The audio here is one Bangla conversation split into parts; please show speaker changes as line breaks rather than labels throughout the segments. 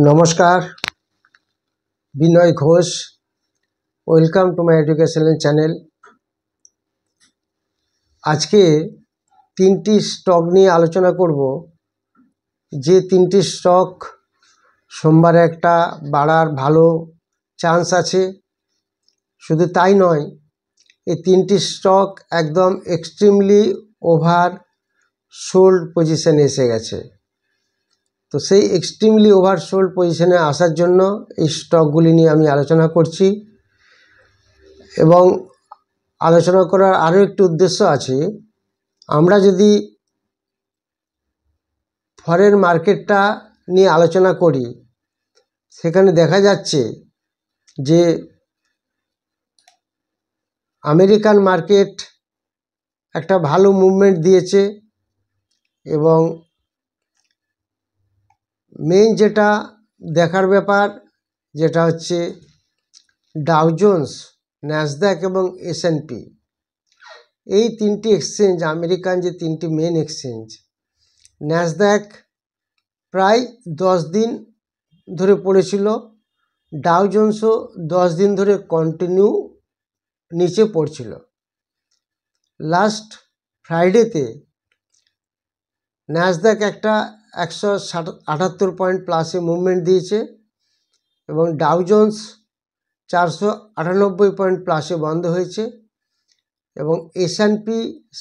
নমস্কার, Binoy Ghosh. Welcome to my educational channel. আজকে তিনটি স্টক নিয়ে আলোচনা করব, যে তিনটি স্টক সোমবারে একটা বাড়ার ভালো চান্স আছে। শুধু তাই নয়, এই তিনটি স্টক একদম এক্সট্রিমলি ওভার সোল্ড পজিশনে এসে গেছে। তো সেই এক্সট্রিমলি ওভার সোল্ড পজিশনে আসার জন্য এই স্টকগুলি নিয়ে আমি আলোচনা করছি। এবং আলোচনা করার আরও একটি উদ্দেশ্য আছে। আমরা যদি ফরেন মার্কেটটা নিয়ে আলোচনা করি, সেখানে দেখা যাচ্ছে যে আমেরিকান মার্কেট একটা ভালো মুভমেন্ট দিয়েছে এবং মেইন যেটা দেখার ব্যাপার, যেটা হচ্ছে ডাউ জোন্স, ন্যাসড্যাক এবং S&P, এই তিনটি এক্সচেঞ্জ, আমেরিকান যে তিনটি মেন এক্সচেঞ্জ, ন্যাসড্যাক প্রায় 10 দিন ধরে পড়েছিল, ডাউ জোন্সও 10 দিন ধরে কন্টিনিউ নিচে পড়ছিল। লাস্ট ফ্রাইডেতে ন্যাসড্যাক একটা 178 পয়েন্ট প্লাসে মুভমেন্ট দিয়েছে এবং ডাউ জোন্স 498 পয়েন্ট প্লাসে বন্ধ হয়েছে এবং S&P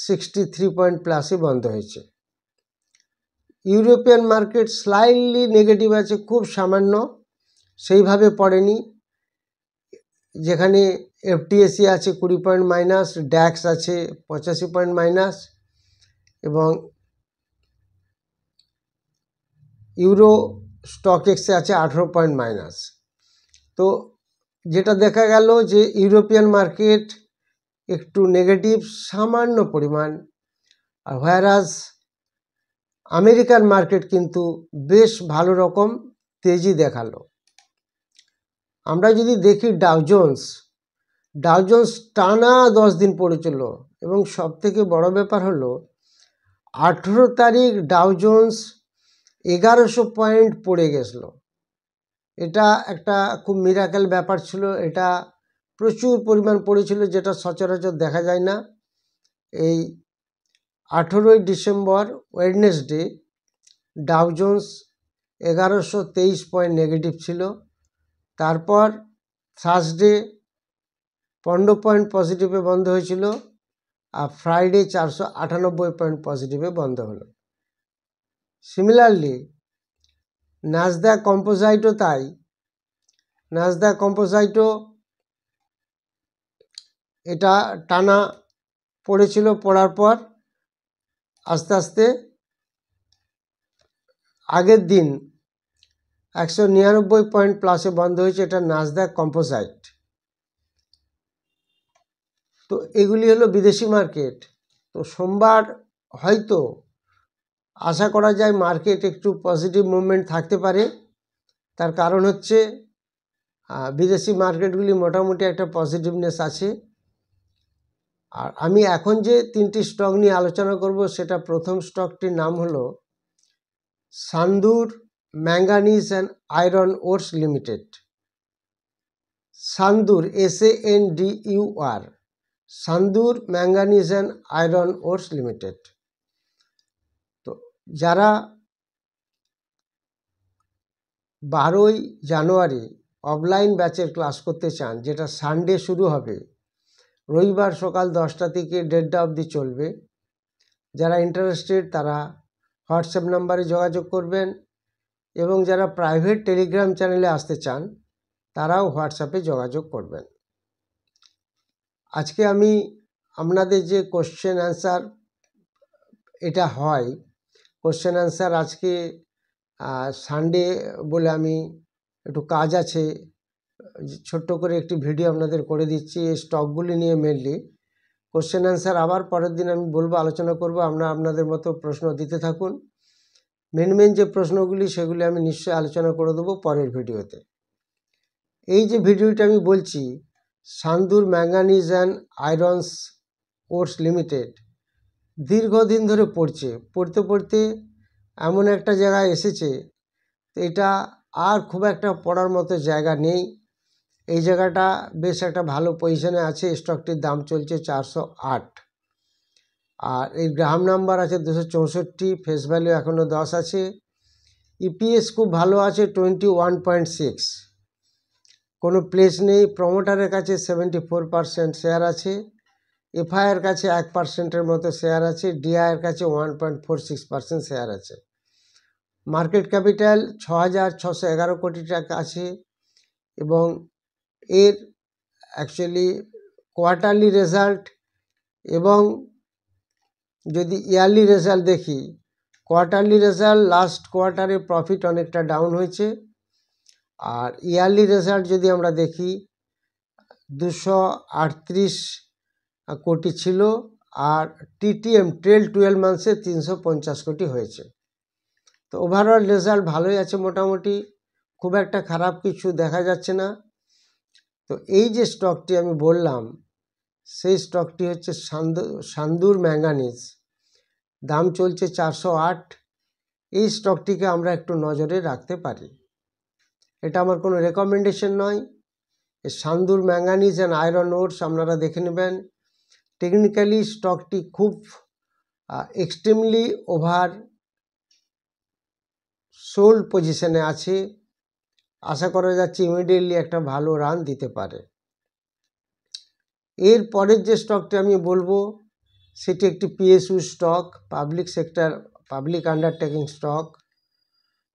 63 পয়েন্ট প্লাসে বন্ধ হয়েছে। ইউরোপিয়ান মার্কেট স্লাইটলি নেগেটিভ আছে, খুব সামান্য, সেইভাবে পড়েনি। যেখানে FTSE আছে 20 পয়েন্ট মাইনাস, ড্যাক্স আছে 85 পয়েন্ট মাইনাস এবং ইউরো স্টক এক্সে আছে 18 পয়েন্ট মাইনাস। তো যেটা দেখা গেল যে ইউরোপিয়ান মার্কেট একটু নেগেটিভ সামান্য পরিমাণ, আর হোয়ারাজ আমেরিকান মার্কেট কিন্তু বেশ ভালো রকম তেজি দেখালো। আমরা যদি দেখি ডাউ জোন্স টানা 10 দিন পড়েছিল এবং সবথেকে বড় ব্যাপার হলো 18 তারিখ ডাউ জোন্স 1100 পয়েন্ট পড়ে গেছিল। এটা একটা খুব মিরাকেল ব্যাপার ছিল। এটা প্রচুর পরিমাণ পড়েছিল, যেটা সচরাচর দেখা যায় না। এই 18ই December Wednesday Dow Jones 1123 point negative ছিল। তারপর থার্সডে 15 পয়েন্ট পজিটিভে বন্ধ হয়েছিল, আর ফ্রাইডে 498 পয়েন্ট পজিটিভে বন্ধ হলো। সিমিলারলি ন্যাসড্যাক কম্পোজাইটও তাই। ন্যাসড্যাক কম্পোজাইটও এটা টানা পড়েছিল, পড়ার পর আস্তে আস্তে আগের দিন 199 পয়েন্ট প্লাসে বন্ধ হয়েছে। এটা ন্যাসড্যাক কম্পোজাইট। তো এগুলি হলো বিদেশি মার্কেট। তো সোমবার হয়তো আশা করা যায় মার্কেট একটু পজিটিভ মুভমেন্ট থাকতে পারে। তার কারণ হচ্ছে বিদেশি মার্কেটগুলি মোটামুটি একটা পজিটিভনেস আছে। আর আমি এখন যে তিনটি স্টক নিয়ে আলোচনা করব, সেটা প্রথম স্টকটির নাম হলো Sandur manganese and iron ores limited. Sandur, SANDUR, Sandur manganese and iron ores limited. তো যারা 12ই জানুয়ারি অফলাইন ব্যাচের ক্লাস করতে চান, যেটা সানডে শুরু হবে, রবিবার সকাল 10টা থেকে 1:30 অবধি চলবে, যারা ইন্টারেস্টেড তারা হোয়াটসঅ্যাপ নাম্বারে যোগাযোগ করবেন এবং যারা প্রাইভেট টেলিগ্রাম চ্যানেলে আসতে চান তারাও হোয়াটসঅ্যাপে যোগাযোগ করবেন। আজকে আমি আপনাদের যে কোশ্চেন অ্যান্সার এটা হয়, কোশ্চেন অ্যান্সার আজকে সানডে বলে আমি একটু কাজ আছে, ছোট্ট করে একটি ভিডিও আপনাদের করে দিচ্ছি এই স্টকগুলি নিয়ে। মেনলি কোশ্চেন অ্যান্সার আবার পরের দিন আমি বলবো, আলোচনা করব। আপনাদের মতো প্রশ্ন দিতে থাকুন। মেন যে প্রশ্নগুলি সেগুলি আমি নিশ্চয়ই আলোচনা করে দেবো পরের ভিডিওতে। এই যে ভিডিওটা আমি বলছি, সান্দুর ম্যাঙ্গানিজ অ্যান্ড আয়রনস ওরস লিমিটেড, দীর্ঘদিন ধরে পড়তে পড়তে এমন একটা জায়গায় এসেছে, এটা আর খুব একটা পড়ার মতো জায়গা নেই। এই জায়গাটা বেশ একটা ভালো পজিশনে আছে। স্টকটির দাম চলছে 408, আর এই গ্রাহাম নাম্বার আছে 264, ফেস ভ্যালু এখনও 10 আছে। ইপিএস খুব ভালো আছে 21.6, কোনো প্লেস নেই। প্রমোটারের কাছে 74% শেয়ার আছে, এফআইয়ের কাছে 1%-এর মতো শেয়ার আছে, ডিআইয়ের কাছে 1.46% শেয়ার আছে। মার্কেট ক্যাপিটাল 6,611 কোটি টাকা আছে, এবং এর অ্যাকচুয়ালি কোয়ার্টারলি রেজাল্ট এবং যদি ইয়ারলি রেজাল্ট দেখি, কোয়ার্টারলি রেজাল্ট লাস্ট কোয়ার্টারে প্রফিট অনেকটা ডাউন হয়েছে, আর ইয়ারলি রেজাল্ট যদি আমরা দেখি 238 কোটি ছিল, আর টিটিএম ট্রেল 12 মান্থসে 350 কোটি হয়েছে। তো ওভারঅল রেজাল্ট ভালোই আছে মোটামুটি, খুব একটা খারাপ কিছু দেখা যাচ্ছে না। তো এই যে স্টকটি আমি বললাম, সেই স্টকটি হচ্ছে সান্দুর ম্যাঙ্গানিজ, দাম চলছে 408। এই স্টকটিকে আমরা একটু নজরে রাখতে পারি। এটা আমার কোনো রেকমেন্ডেশন নয়। সান্দুর ম্যাঙ্গানিজ অ্যান্ড আয়রন ওরস আপনারা দেখে নেবেন। টেকনিক্যালি স্টকটি খুব এক্সট্রিমলি ওভার সোল্ড পজিশনে আছে। আশা করা যাচ্ছে ইমিডিয়েটলি একটা ভালো রান দিতে পারে। এর পরের যে স্টকটি আমি বলবো সেটি একটি PSU stock, public sector, public undertaking stock.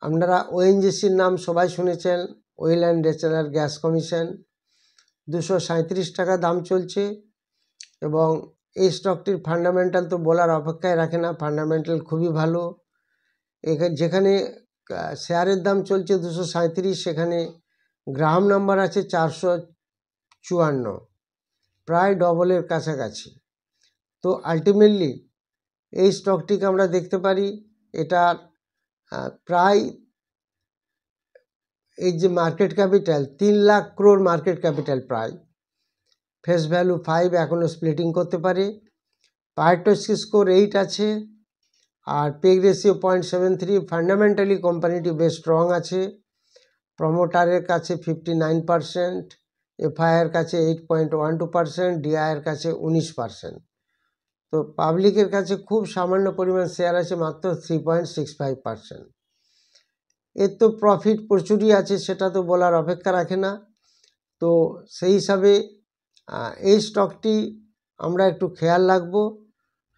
আপনারা ওএনজিসির নাম সবাই শুনেছেন, oil and natural gas commission. 237 টাকা দাম চলছে, এবং এই স্টকটির ফান্ডামেন্টাল তো বলার অপেক্ষায় রাখে না, ফান্ডামেন্টাল খুবই ভালো। যেখানে শেয়ারের দাম চলছে 237, সেখানে গ্রাহাম নাম্বার আছে 454, প্রায় ডবলের কাছাকাছি। তো আলটিমেটলি এই স্টকটিকে আমরা দেখতে পারি, এটার প্রায় এই যে market capital 3 lakh crore market capital, প্রায় ফেস ভ্যালু 5, এখনও স্প্লিটিং করতে পারে। পার্টোসি স্কোর 8 আছে, আর পেগ রেশিও 0.73। ফান্ডামেন্টালি কোম্পানিটি বেশ স্ট্রং আছে। প্রমোটারের কাছে 59%, এফআইআর কাছে 8.12%, ডিআইয়ের কাছে 19%। তো পাবলিকের কাছে খুব সামান্য পরিমাণ শেয়ার আছে, মাত্র 3.65%। এর তো প্রফিট প্রচুরই আছে, সেটা তো বলার অপেক্ষা রাখে না। তো সেই হিসাবে এই স্টকটি আমরা একটু খেয়াল রাখবো।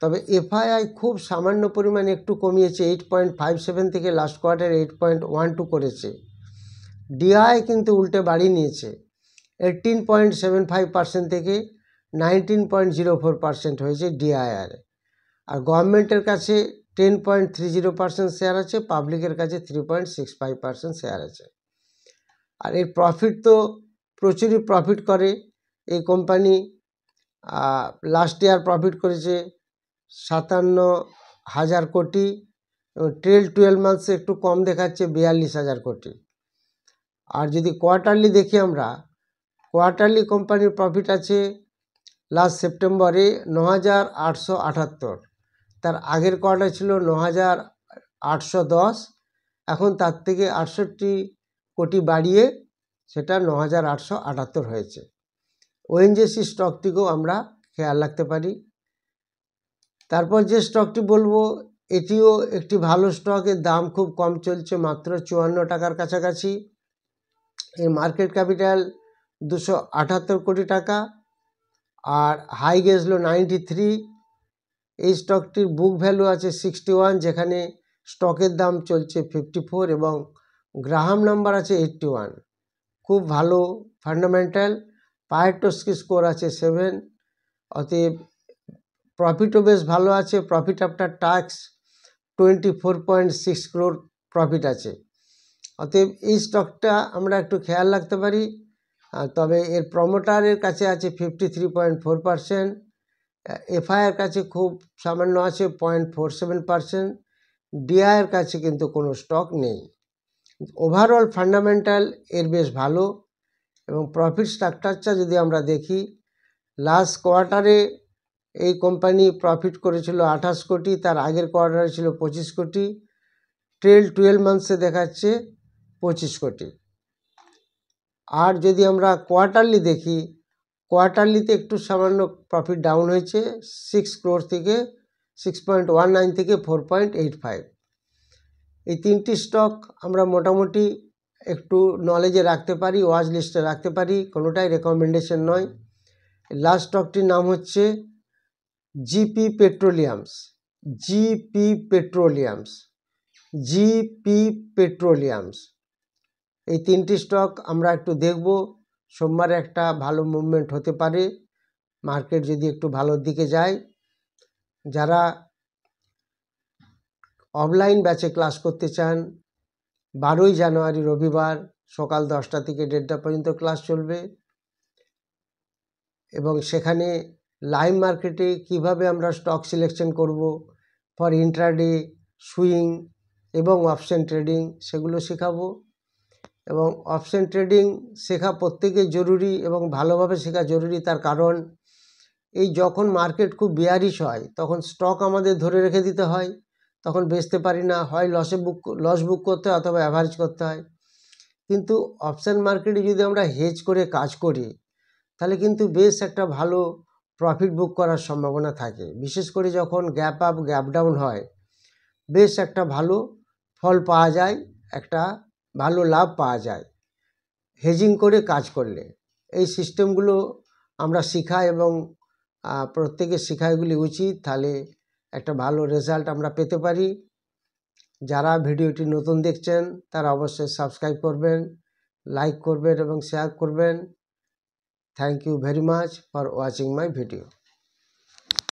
তবে এফআইআই খুব সামান্য পরিমাণে একটু কমিয়েছে, 8.57 থেকে লাস্ট কোয়ার্টার 8.12 করেছে। ডিআই কিন্তু উল্টে বাড়িয়ে নিয়েছে, 18.75% থেকে 19.04% হয়েছে ডিআইআর। আর গভর্নমেন্টের কাছে 10.30% শেয়ার আছে, পাবলিকের কাছে 3.65% শেয়ার আছে। আর এর প্রফিট তো প্রচুরই প্রফিট করে এই কোম্পানি। লাস্ট ইয়ার প্রফিট করেছে 57,000 কোটি, ট্রেল 12 মান্থসে একটু কম দেখাচ্ছে 42,000 কোটি। আর যদি কোয়ার্টারলি দেখি আমরা, কোয়ার্টারলি কোম্পানির প্রফিট আছে লাস্ট সেপ্টেম্বরে 9,878, তার আগের কোয়ার্টার ছিল 9,810, এখন তার থেকে 68 কোটি বাড়িয়ে সেটা 9,878 হয়েছে। ওএনজিসি স্টকটিকেও আমরা খেয়াল রাখতে পারি। তারপর যে স্টকটি বলবো এটিও একটি ভালো স্টক, এর দাম খুব কম চলছে, মাত্র 54 টাকার কাছাকাছি। এর মার্কেট ক্যাপিটাল 278 কোটি টাকা, আর হাই গেছিল 93। এই স্টকটির বুক ভ্যালু আছে 61, যেখানে স্টকের দাম চলছে 54, এবং গ্রাহাম নাম্বার আছে 81। খুব ভালো ফান্ডামেন্টাল। পার্টোসি স্কোর আছে 7, অতএব প্রফিটও বেশ ভালো আছে। Profit after tax 24.6 crore profit আছে। অতএব এই স্টকটা আমরা একটু খেয়াল রাখতে পারি। তবে এর প্রমোটারের কাছে আছে 53.4%, এফআইআর কাছে খুব সামান্য আছে 0.47%, ডিআইয়ের কাছে কিন্তু কোনো স্টক নেই। ওভারঅল ফান্ডামেন্টাল এর বেশ ভালো, এবং প্রফিট স্ট্রাকচারটা যদি আমরা দেখি, লাস্ট কোয়ার্টারে এই কোম্পানি প্রফিট করেছিল 28 কোটি, তার আগের কোয়ার্টারে ছিল 25 কোটি। ট্রেল 12 মান্থসে দেখাচ্ছে 25 কোটি। আর যদি আমরা কোয়ার্টারলি দেখি, কোয়ার্টারলিতে একটু সামান্য প্রফিট ডাউন হয়েছে 6 ক্রোর থেকে 6.19 থেকে 4.85। এই তিনটি স্টক আমরা মোটামুটি একটু নলেজে রাখতে পারি, ওয়াচ লিস্টে রাখতে পারি, কোনোটাই রেকমেন্ডেশন নয়। লাস্ট স্টকটির নাম হচ্ছে GP petroleums. GP petroleums, GP petroleums. এই তিনটি স্টক আমরা একটু দেখব। সোমবারে একটা ভালো মুভমেন্ট হতে পারে, মার্কেট যদি একটু ভালোর দিকে যায়। যারা অফলাইন ব্যাচে ক্লাস করতে চান, 12ই জানুয়ারি রবিবার সকাল 10টা থেকে 1:30 পর্যন্ত ক্লাস চলবে, এবং সেখানে লাইভ মার্কেটে কিভাবে আমরা স্টক সিলেকশন করব ফর ইন্ট্রাডে, সুইং এবং অপশন ট্রেডিং, সেগুলো শেখাবো। এবং অপশন ট্রেডিং শেখা প্রত্যেকেই জরুরি এবং ভালোভাবে শেখা জরুরি। তার কারণ এই যখন মার্কেট খুব বেয়ারিশ হয় তখন স্টক আমাদের ধরে রেখে দিতে হয়, তখন বেচতে পারি না, হয় লস বুক করতে হয় অথবা অ্যাভারেজ করতে হয়। কিন্তু অপশন মার্কেটে যদি আমরা হেজ করে কাজ করি তাহলে কিন্তু বেশ একটা ভালো প্রফিট বুক করার সম্ভাবনা থাকে। বিশেষ করে যখন গ্যাপ আপ গ্যাপ ডাউন হয় বেশ একটা ভালো ফল পাওয়া যায়, একটা ভালো লাভ পাওয়া যায় হেজিং করে কাজ করলে। এই সিস্টেমগুলো আমরা শিখাই এবং প্রত্যেকের শেখাগুলি উচিত, তাহলে একটা ভালো রেজাল্ট আমরা পেতে পারি। যারা ভিডিওটি নতুন দেখছেন তারা অবশ্যই সাবস্ক্রাইব করবেন, লাইক করবেন এবং শেয়ার করবেন। Thank you very much for watching my video.